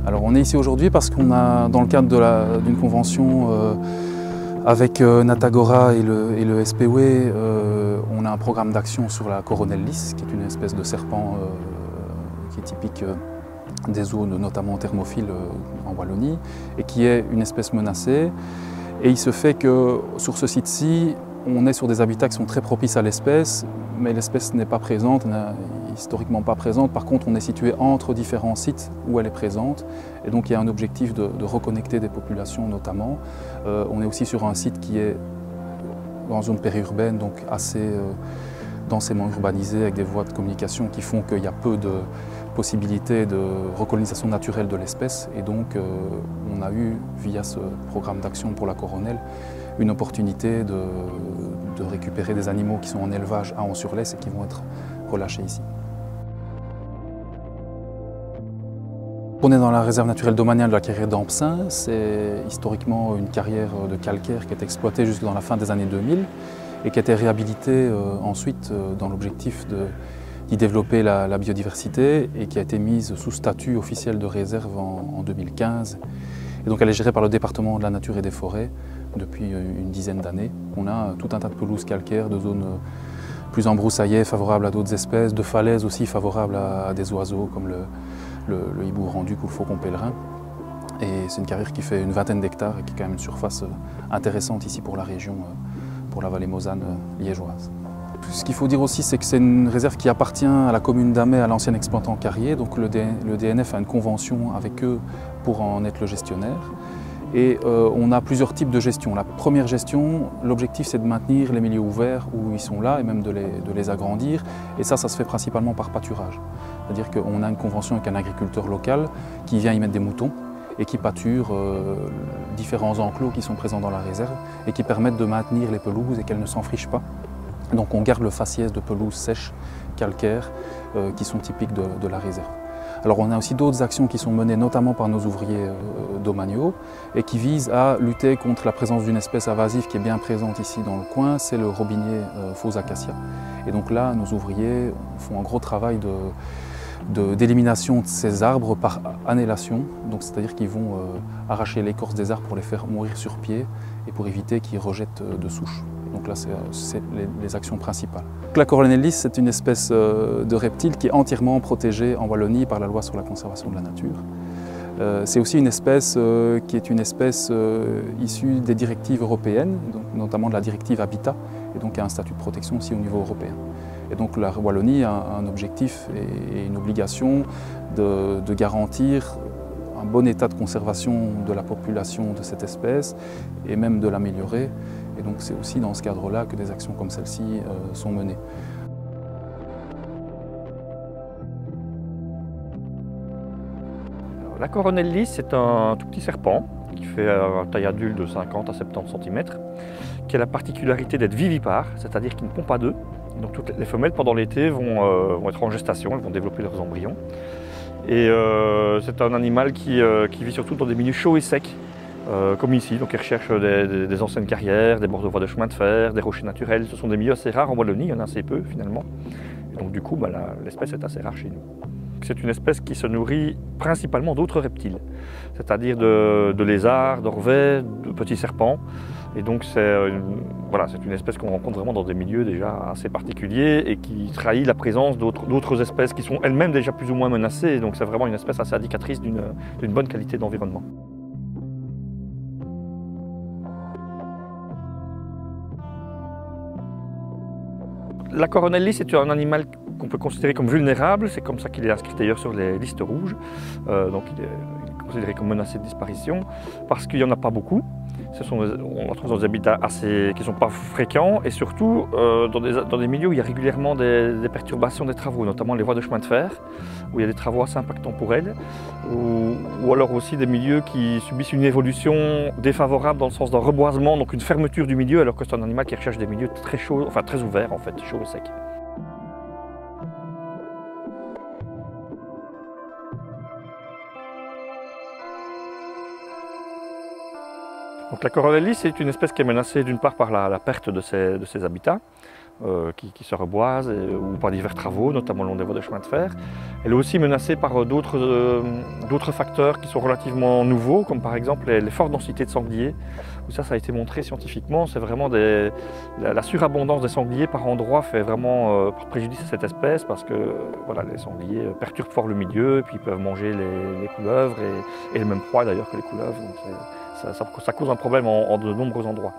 Alors on est ici aujourd'hui parce qu'on a, dans le cadre d'une convention avec Natagora et le SPW, on a un programme d'action sur la coronelle lisse, qui est une espèce de serpent qui est typique des zones notamment thermophiles en Wallonie, et qui est une espèce menacée. Et il se fait que sur ce site-ci, on est sur des habitats qui sont très propices à l'espèce, mais l'espèce n'est pas présente, n'est historiquement pas présente. Par contre, on est situé entre différents sites où elle est présente, et donc il y a un objectif de reconnecter des populations notamment. On est aussi sur un site qui est dans une zone périurbaine, donc assez densément urbanisée, avec des voies de communication qui font qu'il y a peu de possibilités de recolonisation naturelle de l'espèce. Et donc on a eu, via ce programme d'action pour la coronelle, une opportunité de récupérer des animaux qui sont en élevage à Ans-sur-Lesse et qui vont être relâchés ici. On est dans la réserve naturelle domaniale de la carrière d'Ampsin. C'est historiquement une carrière de calcaire qui est exploitée jusque dans la fin des années 2000 et qui a été réhabilitée ensuite dans l'objectif d'y développer la biodiversité et qui a été mise sous statut officiel de réserve en 2015. Et donc elle est gérée par le département de la nature et des forêts depuis une dizaine d'années. On a tout un tas de pelouses calcaires, de zones plus embroussaillées, favorables à d'autres espèces, de falaises aussi favorables à des oiseaux comme le hibou renduc ou le faucon pèlerin. Et c'est une carrière qui fait une vingtaine d'hectares et qui est quand même une surface intéressante ici pour la région, pour la vallée mosane liégeoise. Ce qu'il faut dire aussi, c'est que c'est une réserve qui appartient à la commune d'Amay, à l'ancien exploitant carrier. Donc le DNF a une convention avec eux pour en être le gestionnaire. Et on a plusieurs types de gestion. La première gestion, l'objectif c'est de maintenir les milieux ouverts où ils sont là et même de les agrandir. Et ça se fait principalement par pâturage. C'est-à-dire qu'on a une convention avec un agriculteur local qui vient y mettre des moutons et qui pâture différents enclos qui sont présents dans la réserve et qui permettent de maintenir les pelouses et qu'elles ne s'enfrichent pas. Donc on garde le faciès de pelouses sèches, calcaires, qui sont typiques de la réserve. Alors on a aussi d'autres actions qui sont menées notamment par nos ouvriers domaniaux et qui visent à lutter contre la présence d'une espèce invasive qui est bien présente ici dans le coin, c'est le robinier faux acacia. Et donc là, nos ouvriers font un gros travail d'élimination de ces arbres par annihilation, c'est-à-dire qu'ils vont arracher l'écorce des arbres pour les faire mourir sur pied et pour éviter qu'ils rejettent de souches. Donc là, c'est les actions principales. La coronelle lisse, c'est une espèce de reptile qui est entièrement protégée en Wallonie par la loi sur la conservation de la nature. C'est aussi une espèce qui est une espèce issue des directives européennes, donc notamment de la directive Habitat, et donc a un statut de protection aussi au niveau européen. Et donc la Wallonie a un objectif et une obligation de garantir un bon état de conservation de la population de cette espèce et même de l'améliorer. Et donc c'est aussi dans ce cadre-là que des actions comme celle-ci sont menées. Alors, la coronelle lisse, c'est un tout petit serpent qui fait une taille adulte de 50 à 70 cm, qui a la particularité d'être vivipare, c'est-à-dire qu'il ne pond pas d'œufs. Donc toutes les femelles pendant l'été vont être en gestation, elles vont développer leurs embryons. Et c'est un animal qui vit surtout dans des milieux chauds et secs, comme ici. Donc il recherche des anciennes carrières, des bords de voies de chemin de fer, des rochers naturels. Ce sont des milieux assez rares en Wallonie, il y en a assez peu finalement. Et donc du coup, l'espèce est assez rare chez nous. C'est une espèce qui se nourrit principalement d'autres reptiles, c'est-à-dire de lézards, d'orvets, de petits serpents. Et donc c'est une espèce qu'on rencontre vraiment dans des milieux déjà assez particuliers et qui trahit la présence d'autres espèces qui sont elles-mêmes déjà plus ou moins menacées. Et donc c'est vraiment une espèce assez indicatrice d'une bonne qualité d'environnement. La coronelle lisse est un animal qu'on peut considérer comme vulnérable, c'est comme ça qu'il est inscrit d'ailleurs sur les listes rouges, donc il est considéré comme menacé de disparition, parce qu'il n'y en a pas beaucoup. On la trouve dans des habitats qui ne sont pas fréquents et surtout dans des milieux où il y a régulièrement des perturbations des travaux, notamment les voies de chemin de fer, où il y a des travaux assez impactants pour elles, ou alors aussi des milieux qui subissent une évolution défavorable dans le sens d'un reboisement, donc une fermeture du milieu, alors que c'est un animal qui recherche des milieux très chauds, enfin très ouverts en fait, chauds et secs. Donc la coronelle lisse est une espèce qui est menacée d'une part par la perte de ses habitats, qui se reboisent ou par divers travaux, notamment le long des voies de chemin de fer. Elle est aussi menacée par d'autres facteurs qui sont relativement nouveaux, comme par exemple les fortes densités de sangliers. Où ça a été montré scientifiquement, c'est vraiment la surabondance des sangliers par endroits fait vraiment préjudice à cette espèce parce que voilà, les sangliers perturbent fort le milieu et puis ils peuvent manger les couleuvres et les mêmes proies d'ailleurs que les couleuvres. Donc ça cause un problème en de nombreux endroits.